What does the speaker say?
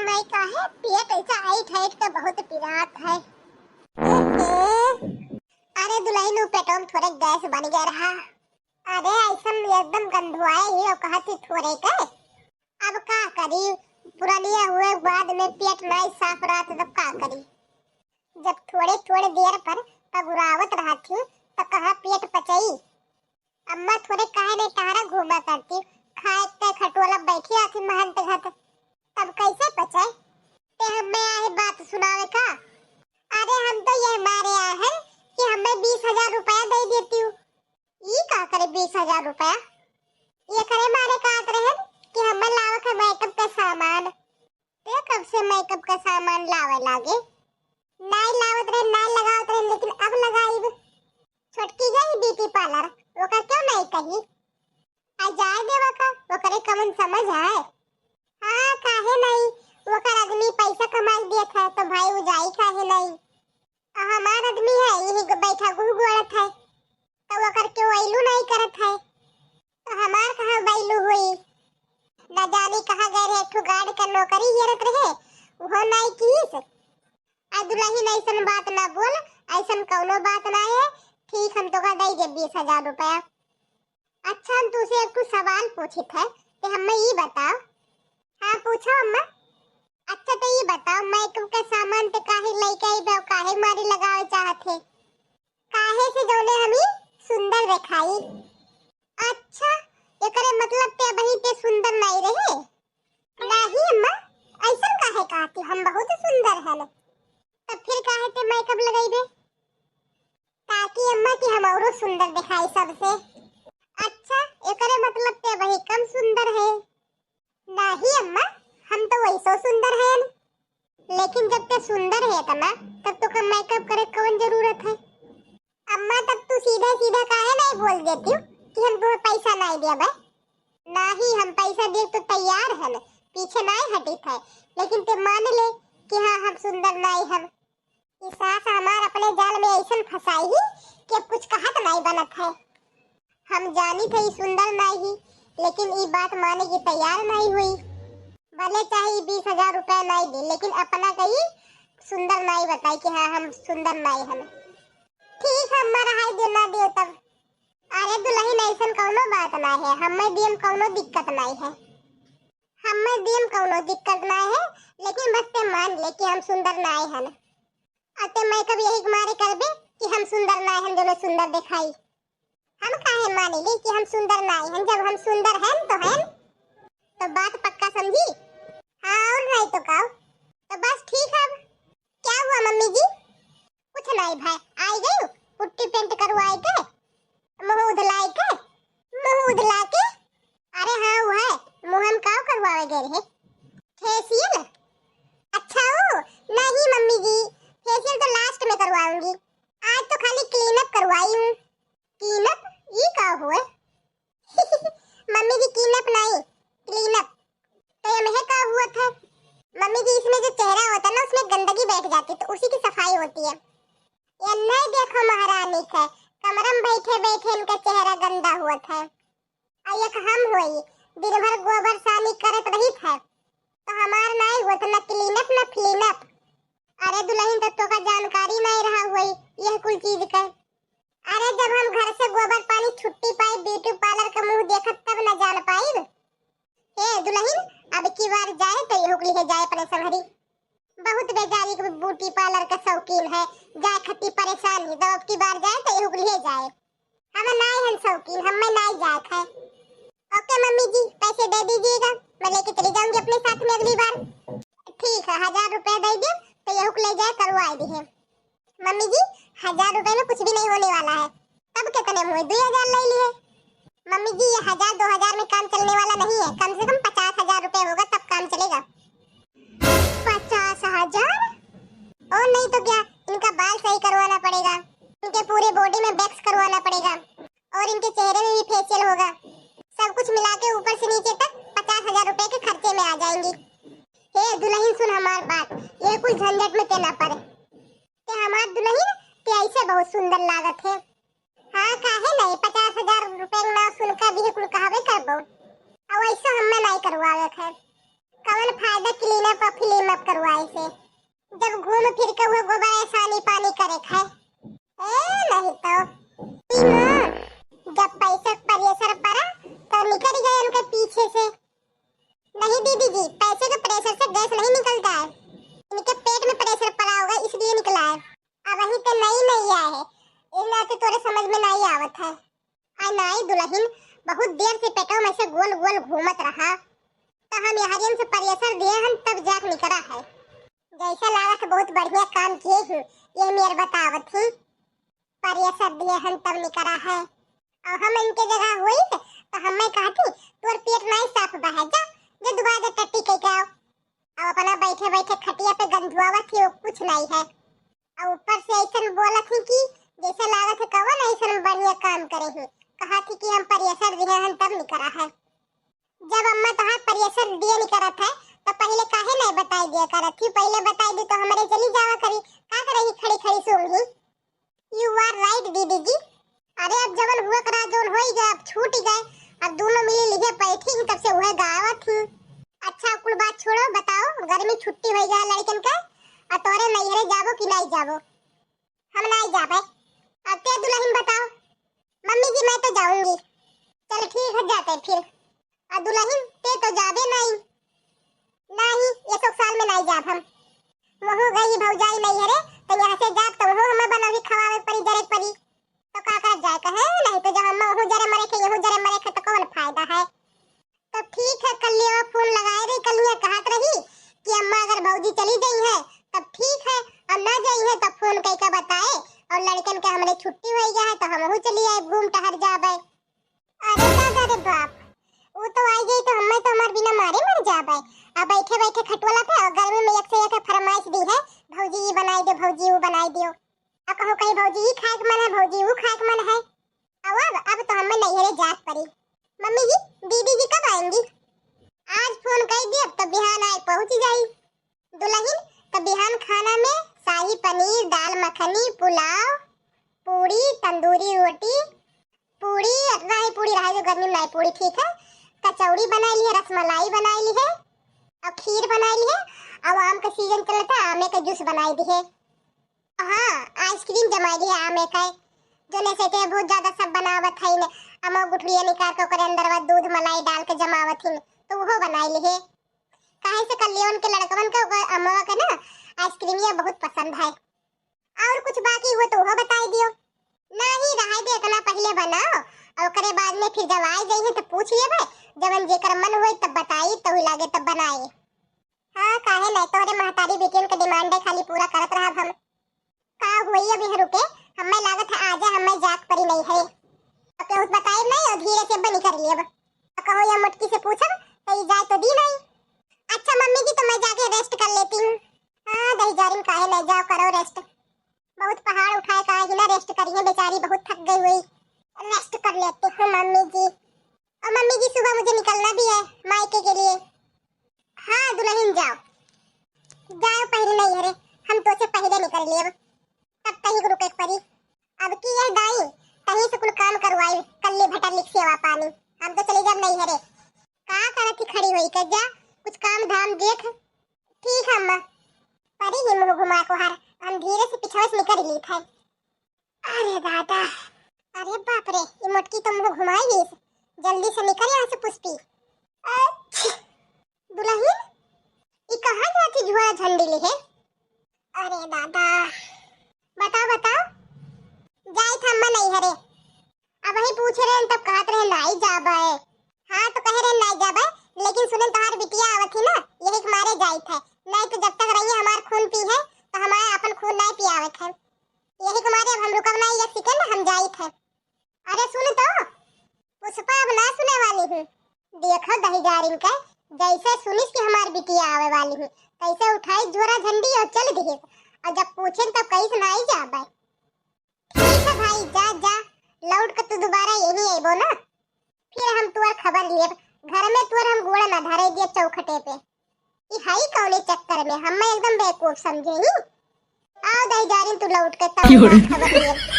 नहीं का है पेट ऐसा हाइट हाइट का बहुत पिरात है। अरे दुल्हन पेटों में थोड़े गैस बन गया रहा। अरे ऐसा एकदम गंधुआए ही और कहती थोड़े के अब का करी पुरानिया हुए बाद में पेट नहीं साफ रहा तो का करी। जब थोड़े थोड़े देर पर पगुरावत रहा थी तो कहा पेट पचई। अम्मा थोड़े काहे नहीं तारा घूमा करती खाए ते खटोला बैठी आती महन ते घर तब कैसे पचाए ते हमें आए बात सुनावे का। अरे हम तो ये मारे आए हैं कि हमें 20,000 रुपया दे देती हूँ। ये का करे 20,000 रुपया ये करे मारे का आत रहे कि हमें लावे का मेकअप का सामान। ते कब से मेकअप का सामान लावे लागे नहीं लावत रहे नहीं लगावत रहे लेकिन अब लगाई। छोटकी गई ब्यूटी पार्लर वो का क्यों नहीं कही आ जाए देवा का वो करे कमन समझ आए। हाँ काहे नहीं वो कर आदमी पैसा कमा दिया था तो भाई वो जाई काहे नहीं। हमार आदमी है यही बैठा गुड़गुड़त है तो वो करके वैलू नहीं करत है तो हमार कहाँ वैलू हुई। न जाने कहाँ गए रहे ठु गार्ड का नौकरी हेरत रहे वो नहीं कीस। आ दुल्हन ऐसन बात ना बोल ऐसन कौनो बात ना है। ठीक हम तो का दई दे 20,000 रुपया। अच्छा हम तुझसे एक कुछ सवाल पूछित है कि हमें ये बताओ। हाँ पूछो अम्मा। अच्छा तो ये बताओ मेकअप का सामान ते काहे लेके आई बे काहे मारी लगावे चाहते काहे से जोने हमी सुंदर दिखाई। अच्छा एकरे मतलब ते बही ते सुंदर नहीं रहे। नहीं अम्मा ऐसा काहे कहती हम बहुत सुंदर है न तब फिर काहे ते मेकअप लगाईबे ताकि अम्मा की हम और सुंदर दिखाई सबसे। अच्छा एकरे मतलब ते वही कम सुंदर है। नहीं अम्मा हम तो वैसो सुंदर है लेकिन जब ते सुंदर है तना तब तो कम मेकअप करे कौन जरूरत है। अम्मा तब तू सीधा सीधा काहे नहीं बोल देती कि हम तुम्हें पैसा नहीं दिया बे। नहीं हम पैसा दे तो तैयार है न पीछे नहीं हटी थे लेकिन ते मान ले कि हाँ हम सुंदर नहीं हम। इस सास हमार अपने जाल में ऐसा फंसाई ही कि कुछ कहत नहीं बनत है। हम जानी थे सुंदर नहीं लेकिन ये बात माने की तैयार नहीं हुई। भले चाहे 20,000 रुपया नहीं दी लेकिन अपना कही सुंदर नहीं बताई कि हाँ हम सुंदर नहीं हम। ठीक है हमारा हाई देना दे तब। अरे दुल्हन ऐसा कौनो बात ना है हमें देम कौनो दिक्कत नहीं है। हमें देम कौनो दिक्कत नहीं है लेकिन बस ते मान ले कि हम सुंदर नहीं हैं। अते मैं कब यही मारे करबे कि हम सुंदर नहीं हैं जो सुंदर दिखाई। हम काहे माने ले कि हम सुंदर नहीं हैं जब हम सुंदर हैं तो बात पक्का समझी। हाँ और नहीं तो का तो बस ठीक है। क्या हुआ मम्मी जी कुछ नहीं भाई आई गई पुट्टी पेंट करवाए के मुंह उधलाए के मुंह उधला के। अरे हाँ वो है मुंह हम का करवाए गए रहे फेशियल। अच्छा ओ नहीं मम्मी जी फेशियल तो लास्ट में करवाऊंगी आज तो खाली क्लीन अप करवाई हूँ। क्लीन अप ये का हुआ मम्मी जी क्लीन अप नहीं क्लीन अप तो ये का हुआ था मम्मी जी इसमें जो चेहरा होता है ना उसमें गंदगी बैठ जाती तो उसी की सफाई होती है। ये नहीं देखो महारानी का कमरा में बैठे बैठे इनका चेहरा गंदा हुआ था। और एक हम हुई दिन भर गोबर सानी करत रही था तो हमार नहीं हुआ तो न क्लीन अप न क्लीन अप। अरे दुल्हन तक तो का जानकारी नहीं रहा हुई यह कुल चीज का। अरे जब हम घर से गोबर पानी छुट्टी पाई ब्यूटी पार्लर का मुंह देखत तब न जान पाई। ए दुल्हन अब की बार जाए तो ये हुकली है जाए अपने संहरी बहुत बेचारी को ब्यूटी पार्लर का शौकीन है जाए खट्टी परेशान है तो अब की बार जाए तो ये हुकली है जाए। हमें नहीं है शौकीन हमें नहीं जाए है। ओके मम्मी जी पैसे दे दीजिएगा मैं लेके चली जाऊंगी अपने साथ में अगली बार। ठीक है 1,000 रुपए दे दिए तो ये हुक ले जाए करवाए दी है। मम्मी जी 1,000 रुपए में कुछ भी नहीं होने वाला है तब कितने हुए 2,000 ले लिए। मम्मी जी ये 1,000-2,000 में काम चलने वाला नहीं है कम से कम 50,000 रुपए होगा तब काम चलेगा। 50,000 और नहीं तो क्या इनका बाल सही करवाना पड़ेगा इनके पूरे बॉडी में वैक्स करवाना पड़ेगा और इनके चेहरे में भी फेशियल होगा सब कुछ मिला के ऊपर से नीचे तक 50,000 रुपए के खर्चे में आ जाएंगी। हे दुल्हन सुन हमार बात ये कोई झंझट में ते ना पड़े ते हमार दुल्हन ते ऐसे बहुत सुंदर लागत है। हाँ काहे नहीं 50,000 रुपए ना सुनकर भी कुल कहवे करबो और ऐसा हमें नहीं करवावे है कवन फायदा फायदा क्लीन अप और क्लीन अप करवाए से। जब घूम फिर के वो गोबर सानी पानी करे खाए नहीं तो जब पैसे प्रेशर पड़ा तो निकल गए उनके पीछे से। नहीं दीदी जी, पैसे के प्रेशर से गैस नहीं निकलता है, इनके पेट में प्रेशर पड़ा होगा इसलिए निकला है। अब वही तो नहीं आया है, इतना तो तोरे समझ में नहीं आवत है। आई नाई दुल्हन बहुत देर से पेटों में से गोल गोल घूमत रहा तो हम यहारियन से प्रेशर दिए हम तब जाक निकला है। जैसा लागत बहुत बढ़िया काम किए हूँ, ये मेरे बतावत ही प्रेशर दिए हम तब निकला है। और हम इनके जगह हुई तो हमें कहती तोर पेट नहीं साफ बा है, जा जो दोबारा टट्टी के आओ। अब अपना बैठे बैठे खटिया पे गंधुआवत थी, वो कुछ नहीं है। और ऊपर से ऐसा बोला थी कि जैसे लागत है कवन ऐसा बढ़िया काम करे हूँ। कहा थी कि हम प्रेशर दिए हम तब निकला है। जब अम्मा तहां प्रेशर दिए निकला था तो पहले काहे नहीं बताई दिया करत थी, पहले बताई दी तो हमारे चली जावा करी, का करेगी खड़ी खड़ी सूंघी। यू आर राइट दीदी जी। अरे अब जवन हुआ करा जोन हो ही गया, अब छूट ही गए, अब दोनों मिली लिए बैठी तब से वह गावत थी। अच्छा कुल बात छोड़ो, बताओ गर्मी छुट्टी हो गया लड़कन का और तोरे नैहरे जाबो कि नहीं जाबो? हम नहीं जाबे। अब ते दुल्हन बताओ। मम्मी जी मैं तो जाऊंगी। चल ठीक है जाते फिर। और दुल्हन ते तो जाबे नहीं। नहीं ये तो साल में नहीं जाब हम। वहु गई भौजाई नैहरे तो यहाँ से जाब तो वहु हमें बनावी खवावे परी जरे परी तो का कर जाए कहे नहीं तो जब हम वहु जरे मरे के यहु जरे मरे के तो कौन फायदा है। तो ठीक है कल ये फोन लगाए रही, कल ये कहत रही कि अम्मा अगर भौजी चली गई है तब ठीक है और ना गई है तब फोन कई का बताए और लड़कन के हमरे छुट्टी हो गया है तो हम चली आए घूम टहर जाबे। अरे दादा रे बाप, वो तो आई गई तो हमें तो हमार बिना मारे मर जाबे। अब बैठे बैठे खटवाला पे और गर्मी में एक से एक फरमाइश दी है भौजी ये बनाई दो भौजी वो बनाई दियो। अब कहो कहीं भौजी ये खाए के मन है भौजी वो खाए के मन है। अब तो हमें नैहरे जात पड़ी। मम्मी जी दीदी जी कब आएंगी? आज फोन कर दिए तो बिहान आए पहुंच जाई। दुल्हन तो बिहान खाना में शाही पनीर, दाल मखनी, पुलाव, पूरी, तंदूरी रोटी, पूरी राई पूरी रहा जो गर्मी में पूरी ठीक है, कचौड़ी बनाई ली है, रसमलाई बनाई ली है और खीर बनाई ली है और आम का सीजन चलता है आमे का जूस बनाई दी है। हाँ आइसक्रीम जमाई दी है आमे का जो ने से बहुत ज्यादा सब बनावत है ने अमो गुठलिया निकाल के ओकरे अंदर वा दूध मलाई डाल के जमावत है तो वो बनाई ली है। काहे से कल्याण के लड़कवन के अमवा के ना आइसक्रीम ये बहुत पसंद है। और कुछ बाकी हो तो वो बताई दियो। नहीं रहा दे इतना पहले बनाओ और ओकरे बाद में फिर जब आई गई है तो पूछ लेबे जवन जेकर मन होई तब बताई तो लागे तब बनाई। हां काहे नहीं तोरे महतारी बेटियन के डिमांड है खाली पूरा करत रहा हम। का होई अभी रुके हमें लागत है आजा हमें जाग परी नहीं है। अब तो बताए नहीं और धीरे से बनी कर लिया। कहो या मुटकी से पूछो तो जाए तो दी नहीं। अच्छा मम्मी जी तो मैं जाके रेस्ट कर लेती हूँ। हाँ दही जारिम काहे नहीं जाओ करो रेस्ट। बहुत पहाड़ उठाए काहे ना रेस्ट करिए बेचारी बहुत थक गई हुई। रेस्ट कर लेती हूँ मम्मी जी। और मम्मी जी सुबह मुझे निकलना भी है मायके के लिए। हाँ दुल्हन जाओ जाओ पहले नहीं हरे हम तो से पहले निकल लिए तब कहीं रुके परी। अब की यह दाई कहीं से कुल काम करवाई कल्ले भटर लिख सेवा पानी हम तो चले जब नहीं हरे का करत ही खड़ी हुई कर जा कुछ काम धाम देख। ठीक है अम्मा परी ही मुंह घुमा को हर हम धीरे से पीछे से निकल ली था। अरे दादा अरे बाप रे ये मोटकी तो मुंह घुमाई गई जल्दी से निकल यहाँ से पुष्पी। दुल्हन ये कहाँ जाती जुआ झंडी ली है? अरे दादा बताओ बताओ जाई था अम्मा नहीं हरे। अब वही पूछ रहे हैं तब कहत रहे नहीं जाबे। हाँ तो कह रहे नहीं जाबे लेकिन सुने तुम्हारी बिटिया आवत थी ना यही के मारे जाई थे नहीं तो जब तक रही हमार खून पी है तो हमारे अपन खून नहीं पियावत है यही के मारे अब हम रुकब नहीं एक सेकंड हम जाई थे। अरे सुन तो पुष्पा अब ना सुने वाली हूँ देखो दही जारिन का जैसे सुनिस कि हमारी बिटिया आवे वाली हूँ कैसे उठाई जोरा झंडी और चल दी और जब पूछे तब कहीं से नहीं जाबे। ठीक है भाई जा जा लौट कर तू दोबारा यही आइबो ना फिर हम तुअर खबर लिए घर में तुअर हम गोड़ा ना धरे दिए चौखटे पे ई हाई कौने चक्कर में हम एकदम बेवकूफ समझे ही। आओ दही जारिन तू लौट के तब खबर लिए।